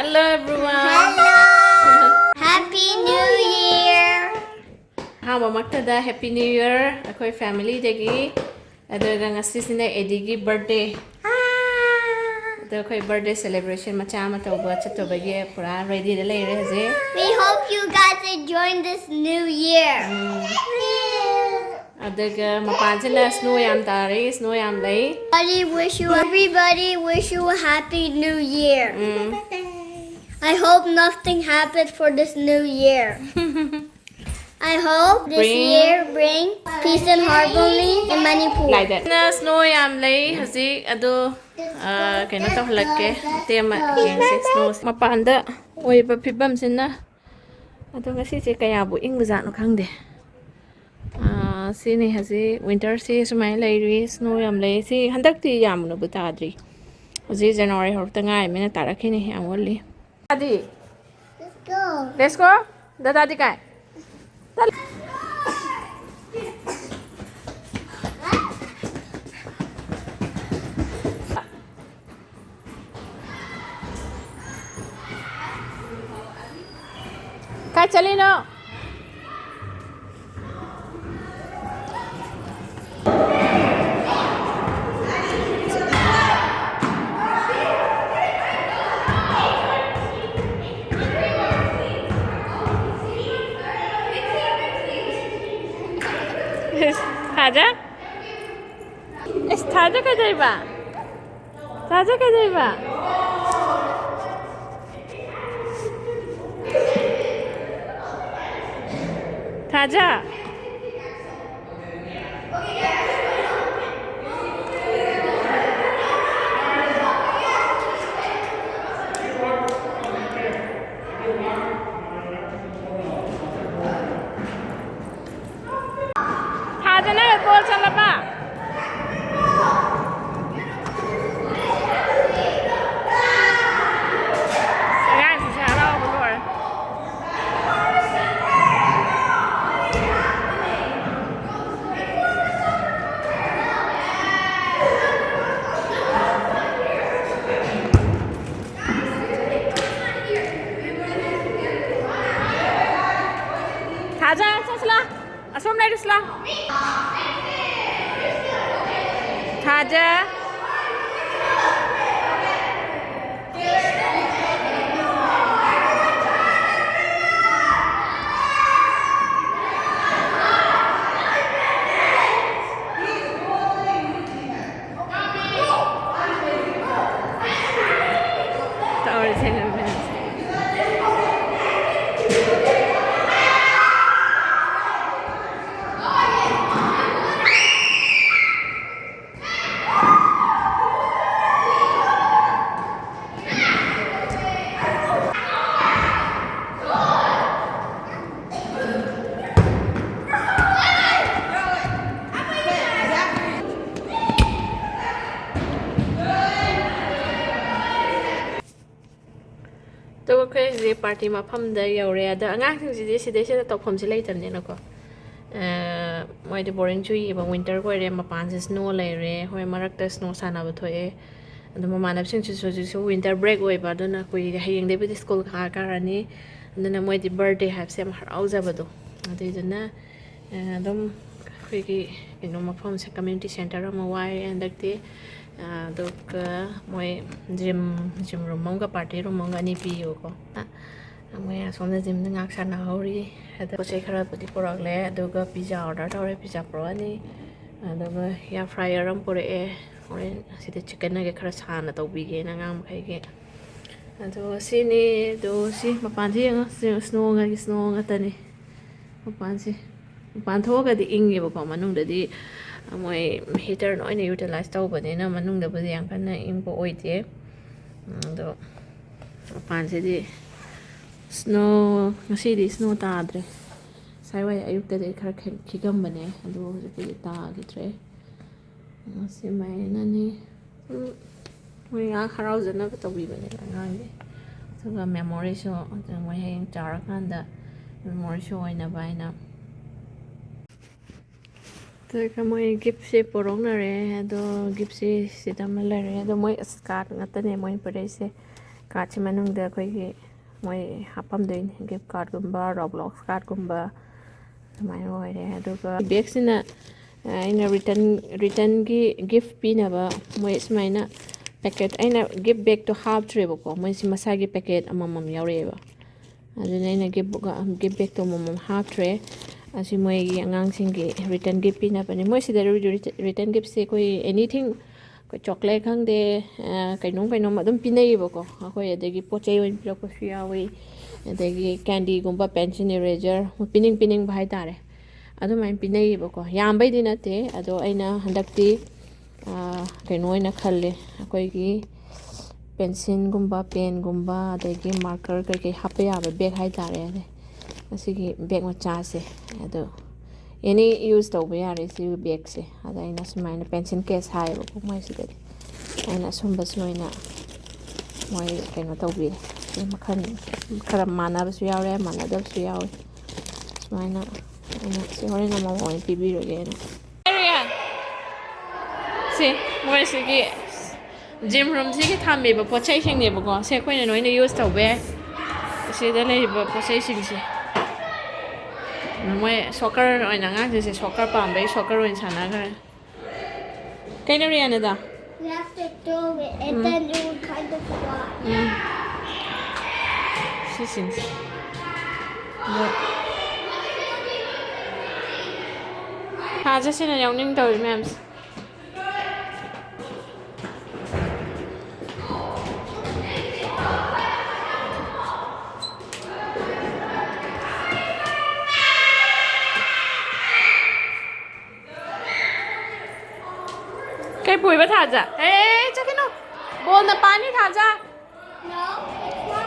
Hello everyone. Hello. Happy New Year. How maktada Happy New Year. Akoi family degi. Adoga ngasi sina Addy gi birthday. Ado koi birthday celebration macha ma tawba chatobagi pura ready de lei reje. We hope you guys enjoy this new year. Adoga mapanjala snow yam tari, snow yam lei. Everybody wish you a happy new year. I hope nothing happens for this new year. I hope this year bring peace and harmony in Manipur. Like that. Na snow yam lei hazi ado kena to halakke tema yang snow mapanda oi ba phibam sinna ado ngasi che kaya bu ing za no khangde sini hazi winter si sumai lai snow yam lei si handak ti yam no butadri hazi January hor ta ngai mena tarakhini yam wali Addy let's go dadi kai Kai chali no Taja? Taja ka dai ba? Taja ka dai ba? Taja? Taja na bol chala ba? Sekarang si Sarah keluar. Taja, sila. Asam lagi sila. Taja. Tak boleh jangan main. तो कोई party मफम the you're अद अंगांग सिदे सिदे से तौफम से लेतरने नको मोइदे boring चुई बा winter कोइरे मपान से snow लेरे होय मरकता स्नो सानाबो थोए अद ममानब सिंग सु विंटर ब्रेक ओइ बा दना कोइ हयेंग देबि स्कूल खा कारani अदना मोइदे बर्थडे हैव से हराउजाबदो अदइदना दम कोइगी किनो मफम से कम्युनिटी सेंटर म वाइ एंडक्ते moi gym room mong ka party room mong ani pi yo ko moi asom na gym ngak sana hori ada ko sei khara pudi porak le aduga pizza order tore pizza pro ani aduga ya fryer ram pore e ore sida chicken na ge khara sana to bi ge na ngam khai ge ado sini do si mapan thi nga snow nga tani mapan tho ga di inge ba ko manung da di moi heater no ina utilize tawbani na manung da budi yang kana impo oite do pan se di snow ngasi di snow ta adre sai wai ayuk ta de khar khigam bane ado budi ta gitre ngasi mai na ni moi nga kharau jana ba tawi bane ngang ni so ga memory so moi heng jar kan da memory so ina ba ina तो moi gift se porong na re do gift se sidam la re do moi skat ngata ne moi pare se ꯀꯥꯔꯠꯁꯤ ꯃꯅꯨꯡꯗ ꯑꯩꯈꯣꯏꯒꯤ ꯃꯣꯏ ꯍꯥꯞꯄꯝꯗꯣꯏꯅꯤ ꯒꯤꯐ ꯀꯥꯔꯠꯀꯨꯝꯕ ꯔꯣꯕ꯭ꯂꯣꯛꯁ ꯀꯥꯔꯠꯀꯨꯝꯕ ꯑꯗꯨꯃꯥꯏꯅ ꯑꯣꯏꯔꯦ ꯑꯗꯨꯒ ꯕꯦꯛꯁꯤꯅ ꯑꯩꯅ ꯔꯤꯇꯟꯒꯤ ꯒꯤꯐ ꯄꯤꯅꯕ ꯃꯣꯏ ꯁꯨꯃꯥꯏꯅ ꯄꯦꯀꯦꯠ ꯑꯩꯅ ꯒꯤꯐ ꯕꯦꯛꯇꯣ ꯍꯥꯞꯇ꯭ꯔꯦꯕꯀꯣ ꯃꯣꯏꯁꯤ ꯃꯁꯥꯒꯤ ꯄꯦꯀꯦꯠ ꯑꯃꯃꯝ ꯌꯥꯎꯔꯛꯑꯦꯕ ꯑꯗꯨꯅ ꯑꯩꯅ ꯒꯤꯐ ꯕꯦꯛꯇꯣ ꯑꯃꯃꯝ ꯍꯥꯞꯇ꯭ꯔꯦ ꯑꯁꯤ ꯃꯣꯏꯒꯤ ꯑꯉꯥꯡꯁꯤꯡꯒꯤ ꯔꯤꯇꯟ ꯒꯤꯐ ꯄꯤꯅꯕꯅꯦ ꯃꯣꯏꯁꯤꯗ ꯔꯤꯇꯟ ꯒꯤꯐꯁꯦ ꯑꯩꯈꯣꯏ ꯑꯦꯅꯤꯊꯤꯡ ꯑꯩꯈꯣꯏ ꯆꯣꯀ꯭ꯂꯦꯠ ꯈꯪꯗꯦ ꯀꯩꯅꯣꯝ ꯑꯗꯨꯝ ꯄꯤꯅꯩꯌꯦꯕꯀꯣ ꯑꯩꯈꯣꯏ ꯑꯗꯒꯤ ꯄꯣꯠ ꯆꯩ ꯑꯣꯏꯅ ꯄꯤꯔꯛꯄꯁꯨ ꯌꯥꯎꯏ ꯑꯗꯒꯤ ꯀꯦꯟꯗꯤꯒꯨꯝꯕ ꯄꯦꯟꯁꯤꯜ ꯏꯔꯦꯖꯔ ꯄꯤꯅꯤꯡꯕ ꯍꯥꯏꯇꯥꯔꯦ ꯑꯗꯨꯃꯥꯏꯅ ꯄꯤꯅꯩꯌꯦꯕꯀꯣ ꯌꯥꯝꯕꯩꯗꯤ ꯅꯠꯇꯦ ꯑꯗꯣ ꯑꯩꯅ ꯍꯟꯗꯛꯇꯤ ꯀꯩꯅꯣ ꯑꯣꯏꯅ खल्ले ꯑꯩꯈꯣꯏꯒꯤ ꯄꯦꯟꯁꯤꯜꯒꯨꯝꯕ ꯄꯦꯟꯒꯨꯝꯕ ꯑꯗꯒꯤ ꯃꯥꯔꯀꯔ ꯀꯩꯀꯩ ꯍꯥꯞꯄ ꯌꯥꯕ ꯕꯦꯛ ꯍꯥꯏꯇꯥꯔꯦ ꯑꯁꯤꯒꯤ ꯕꯦꯛ ꯃꯆꯥꯁꯦ ꯑꯗꯣ ꯑꯦꯅꯤ ꯌꯨꯁ ꯇꯧꯕ ꯌꯥꯔꯦ ꯁꯤꯒꯤ ꯕꯦꯛꯁꯦ ꯑꯗ ꯑꯩꯅ ꯁꯨꯃꯥꯏꯅ ꯄꯦꯟꯁꯤꯜ ꯀꯦꯁ ꯍꯥꯏꯌꯦꯕꯀꯣ ꯃꯣꯏꯁꯤꯗꯗꯤ ꯑꯩꯅ ꯑꯁꯨꯝꯕꯁꯨ ꯑꯣꯏꯅ ꯃꯣꯏ ꯀꯩꯅꯣ ꯇꯧꯕꯤꯔꯦ ꯃꯈꯜ ꯈꯔ ꯃꯥꯟꯅꯕꯁꯨ ꯌꯥꯎꯔꯦ ꯃꯥꯟꯅꯗꯕꯁꯨ ꯌꯥꯎꯋꯦ ꯁꯨꯃꯥꯏꯅ ꯑꯩꯅ ꯁꯤ ꯍꯣꯔꯦꯟ ꯑꯃꯃꯝ ꯑꯣꯏꯅ ꯄꯤꯕꯤꯔꯒꯦꯅ ꯁꯤ ꯃꯣꯏꯁꯤꯒꯤ ꯖꯤꯝ ꯔꯨꯝꯁꯤꯒꯤ ꯊꯝꯃꯤꯕ ꯄꯣꯠ ꯆꯩꯁꯤꯡꯅꯦꯕꯀꯣ ꯁꯤ ꯑꯩꯈꯣꯏꯅ ꯂꯣꯏꯅ ꯌꯨꯁ ꯇꯧꯕ ꯌꯥꯏ ꯁꯤꯗ ꯂꯩꯔꯤꯕ ꯄꯣꯠ ꯆꯩꯁꯤꯡꯁꯦ ꯃꯣꯏ ꯁꯣꯀꯔ ꯑꯣꯏꯅ ꯑꯉꯥꯡꯁꯤꯡꯁꯦ ꯁꯣꯀꯔ ꯄꯥꯝꯕꯩ ꯁꯣꯀꯔ ꯑꯣꯏꯅ ꯁꯥꯟꯅꯈ꯭ꯔꯦ ꯀꯩꯅꯣ ꯔꯤꯌꯥꯅꯗ You have to throw it and then it will kind of fly. Sisins. Just in a young dog, ma'am. Cái bụi bắt thả ra. Ê, chắc cái nó. Bồn là bán đi thả ra. No, it's not.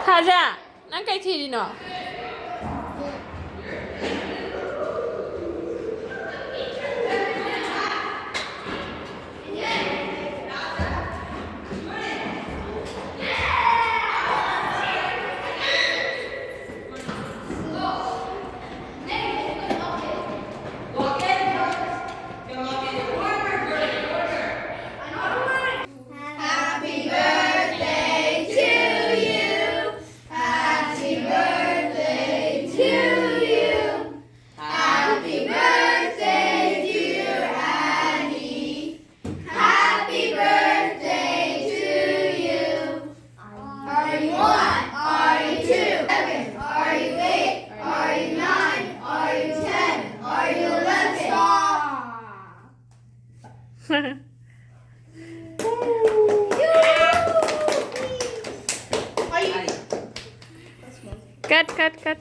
Thả ra. Nó cái gì đi nó? Cut.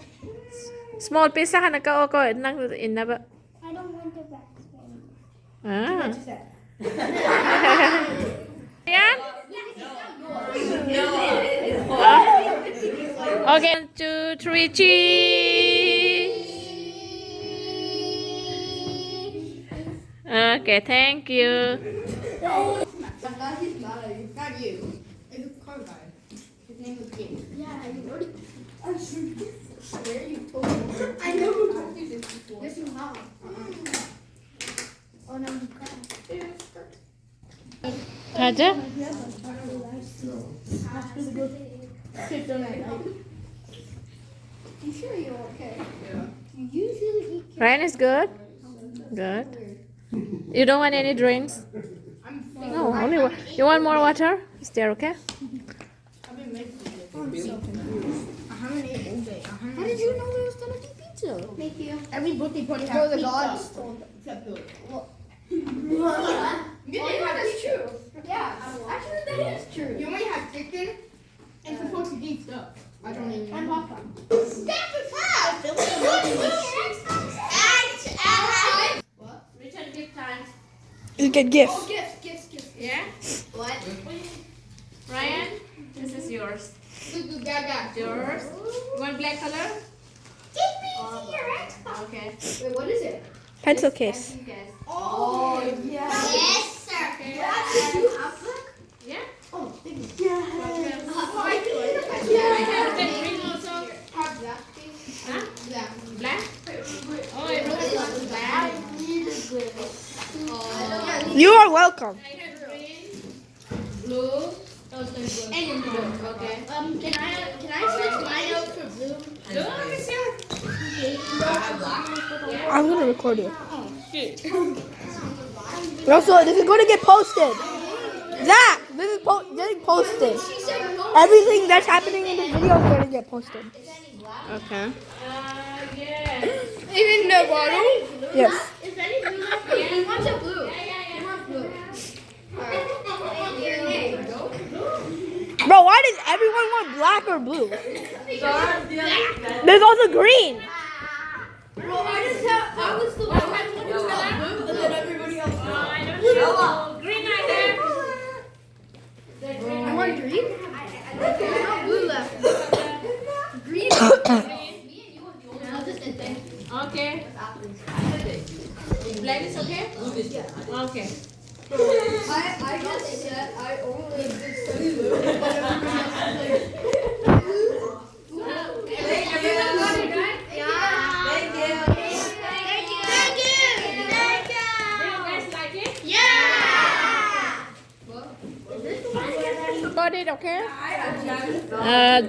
Small piece sa na ka ko nang inaba. I don't want the backspin. Yeah. Okay, 1, 2, 3, cheese. Okay, thank you. He's not you. It's a car guy. His name was Jim. Yeah, you already. I swear you told me. I know. I've used this before. This is not. Oh no, you can't. Taja? You sure you're okay? Yeah. You usually eat. Ryan is good. Good. You don't want any drinks? No, only water. You want more water? Is there okay? I've been making it. I'm so confused. I haven't ate all day. How did you know we was gonna do pizza? Thank you. Every birthday party has pizza. Gods told them. Except Bill. That's true. Yeah. Actually, that is true. You only have chicken and some Portuguese stuff. I don't even know. And popcorn. That's a cow! What? Return gift times. You get gifts. Oh, gifts. Yeah? What? Ryan, this is yours. Gaga. Yours. You want black color? Give me your Xbox. Okay. Wait, what is it? Pencil case. Yes. Oh, yeah. Yes, sir. Okay. You have black? Yeah? Oh, thank you. Okay. Oh, I can use a I pencil. have that green also. Huh? Black. Black? Oh, I wrote it on black. You are welcome. I have green, blue, and blue. Okay. Can I switch mine out for blue? Blue is yours. I'm gonna record you. Also, this is gonna get posted. Zach, this is getting posted. Everything that's happening in this video is gonna get posted. Okay. Yeah. Even the bottle? Yes. Is any blue left? He wants a blue. He wants blue. Bro, why does everyone want black or blue? There's also green. Bro, I was the one who got blue, and then everybody else got I don't know. Green I have. I want green. There's no blue left. Green. I'll just sit there. Okay. Black is okay? Okay. I just said I only did blue, and everybody else played. Everyone got it, right? Thank you. Thank you. Thank you. Thank you. Do you guys like it? Yeah. You got it, okay?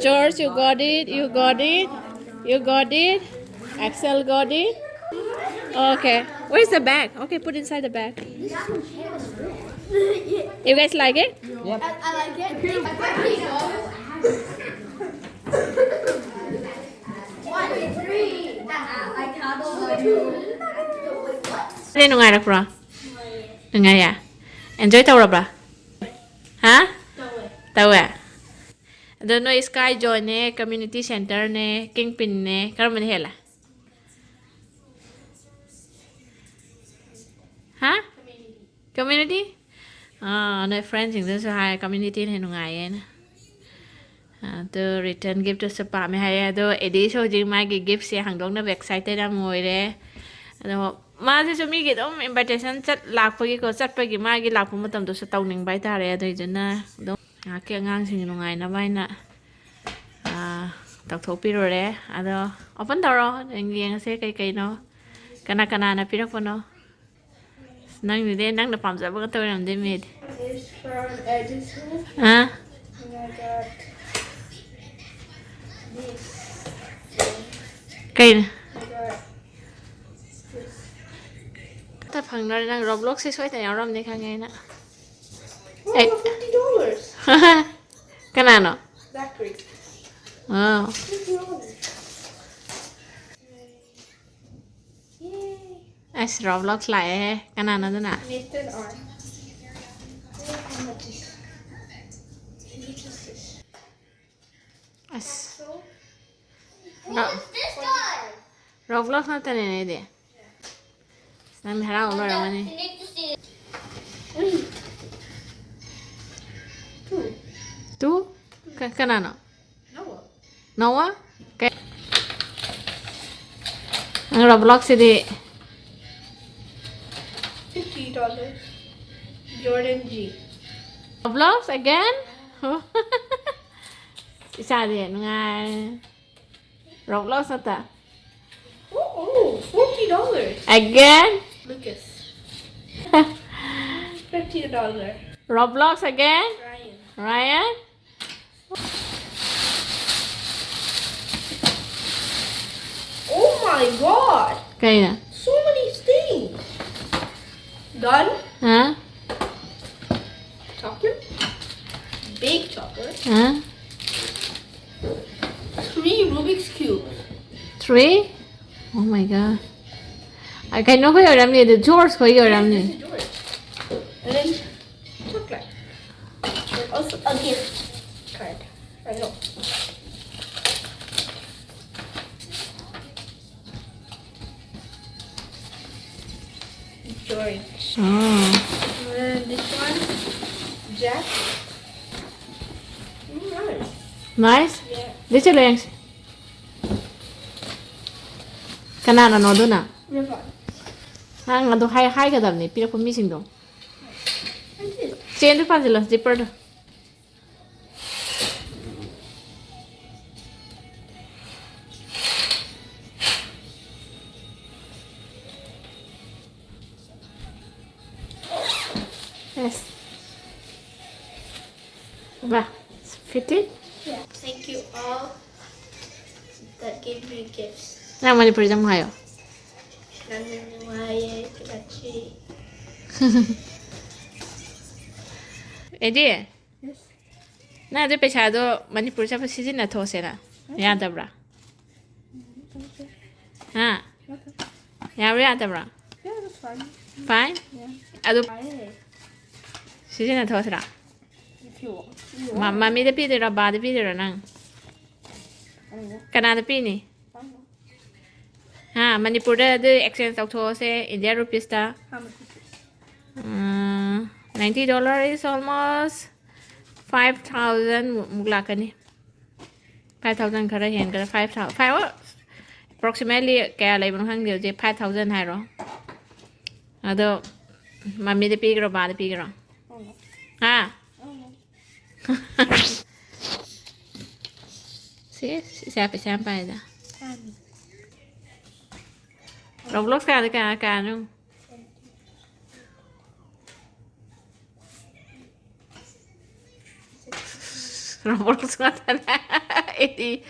George, you got it. You got it. You got it. Axel got it. Okay. Where's the bag? Okay, put inside the bag. You guys like it? I like it. One, two, three. I cuddle you. Đây nung ngày bro. Nung ngày à? Enjoy tàu rồi bro. Hả? Tàu à? Doon no Sky Joy ne, community center ne, Kingpin ne, karon man hela. Hả? Community? No friends in this high community ne nung ngày na. To return gift to spa me hay do Addy so jing mai gi gift se hang dong na excited am ngồi re. Ado ma se so mi gi dom invitation chat lak pagi ko chat pagi ma gi lak matam do sa tawning bai ta re do jana do ke ngang sing nung ngày na bai na tak thok pi ro re ado open door ro ngiang se kai kai no kana kana na pi rak po no nang ni de nang na pam sa ba to ram de mid It's from Addy school. ha And I got this. kai na I got ta phang na nang Roblox se soi ta yaw ram ni kha ngai na $50. Kanano? Zachary. Oh. $50. Yay. As Roblox lại kanano doon na. Nathan R. How much is this? As So, This guy. Roblox na tanin na ide. Nang harang ulo raman ni. You need to see. Tu? Kanano? Noah. Noah? Okay. Ang Roblox ide. $50. Jordan G. Roblox again? Isa din nga. Roblox na ta. Oh, $40. Again? Lucas. $50. Roblox again? Ryan. Ryan? Oh my god! Kayo na. So many things. Gun. Ha? Chocolate. Baked chocolate. Ha? 3 Rubik's Cubes. 3? Oh my god. I can know where I'm near the George where you're This near. is George. And then chocolate. And also a gift card. I know. George. Oh. And then this one, Jack. Nice. Nice? Yeah. This is Lens. Kanana no doon na. River. Ang ado hai hai ka dam ni pila ko missing dong. And this. Chain pa sila zipper do. Yes. Va? 50? Yeah. Thank you all that gave me gifts. Nang Manipuri jam hayo. Nananawaye, Kalachi. Addy. Na adu pecha do Manipuri chapa sijina those na. Yadabra. Ha. Yadabra. Yeah, that's fine. Fine. Adu sijina those ra. If you want. Mami de pidira ba de pidira nang. Canada pi ni. Ha Manipur da de exchange tau those India rupees ta. How much is it? $90 is almost 5,000 muglakani. 5,000 khara hen kara 5,000. 5 approximately kaya lai bang hang dio je 5,000 hai ro. Ado mami de pigro ba de pigro. Oh no. Ha. Oh no. Si siapa siapa ada. Roblox ka ada ka no. Roblox ka ada. Ini